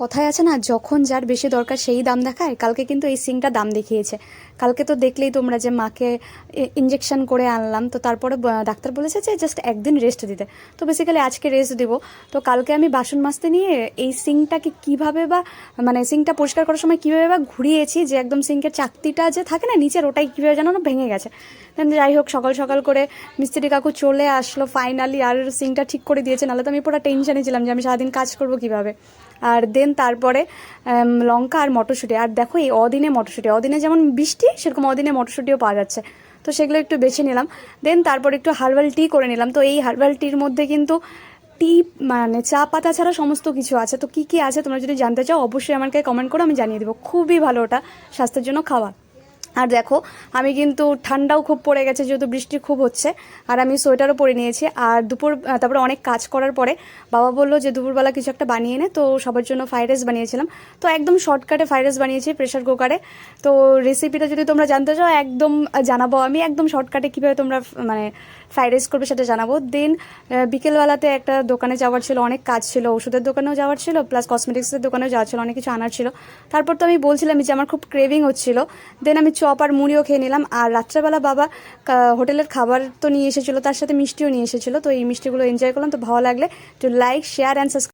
কথায় আছে না, যখন যার বেশি দরকার সেই দাম দেখায়। কালকে কিন্তু এই সিংটা দাম দেখিয়েছে। কালকে তো দেখলেই তোমরা যে মাকে ইঞ্জেকশন করে আনলাম, তো তারপরে ডাক্তার বলেছে যে জাস্ট একদিন রেস্ট দিতে। তো বেসিক্যালি আজকে রেস্ট দিব। তো কালকে আমি বাসন মাজতে নিয়ে এই সিংটাকে কীভাবে বা মানে সিংটা পরিষ্কার করার সময় কীভাবে বা ঘুরিয়েছি যে একদম সিংকের চাকতিটা যে থাকে না নিচের, ওটাই কীভাবে যেন না ভেঙে গেছে। দেন যাই হোক, সকাল সকাল করে মিস্ত্রি কাকু চলে আসলো ফাইনালি, আর সিংটা ঠিক করে দিয়েছে। নাহলে তো আমি পুরো টেনশনে ছিলাম যে আমি সারাদিন কাজ করবো কীভাবে। আর দেন তারপরে লঙ্কা আর মটরশুঁটি। আর দেখো এই অদিনে মটরশুঁটি, অদিনে যেমন বৃষ্টি সেরকম অদিনে মটরশুঁটিও পাওয়া যাচ্ছে। তো সেগুলো একটু বেছে নিলাম। দেন তারপর একটু হার্বাল টি করে নিলাম। তো এই হার্বাল টির মধ্যে কিন্তু টি মানে চা পাতা ছাড়া সমস্ত কিছু আছে। তো কী কী আছে তোমরা যদি জানতে চাও অবশ্যই আমাকে কমেন্ট করো, আমি জানিয়ে দেবো। খুবই ভালো ওটা স্বাস্থ্যের জন্য খাওয়া। আর দেখো, আমি কিন্তু ঠান্ডাও খুব পড়ে গেছে যেহেতু বৃষ্টি খুব হচ্ছে, আর আমি সোয়েটারও পরে নিয়েছি। আর তারপরে অনেক কাজ করার পরে বাবা বললো যে দুপুরবেলা কিছু একটা বানিয়ে নে। তো সবার জন্য ফ্রাইড রাইস বানিয়েছিলাম। তো একদম শর্টকাটে ফ্রাইড রাইস বানিয়েছি প্রেশার কুকারে। তো রেসিপিটা যদি তোমরা জানতে চাও একদম জানাবো, আমি একদম শর্টকাটে কীভাবে তোমরা মানে ফ্রাইড রাইস করবে সেটা জানাবো। দেন বিকেলবেলাতে একটা দোকানে যাওয়ার ছিল, অনেক কাজ ছিল, ওষুধের দোকানেও যাওয়ার ছিল, প্লাস কসমেটিক্সের দোকানেও যাওয়ার ছিল, অনেক কিছু আনার ছিল। তারপর তো আমি বলছিলাম যে আমার খুব ক্রেভিং হচ্ছিল। দেন আমি চপ আর মুড়িও খেয়ে নিলাম। আর রাত্রেবেলা বাবা হোটেলের খাবার তো নিয়ে এসেছিলো, তার সাথে মিষ্টিও নিয়ে এসেছিলো। তো এই মিষ্টিগুলো এনজয় করলাম। তো ভালো লাগলে একটু লাইক, শেয়ার অ্যান্ড সাবস্ক্রাইব।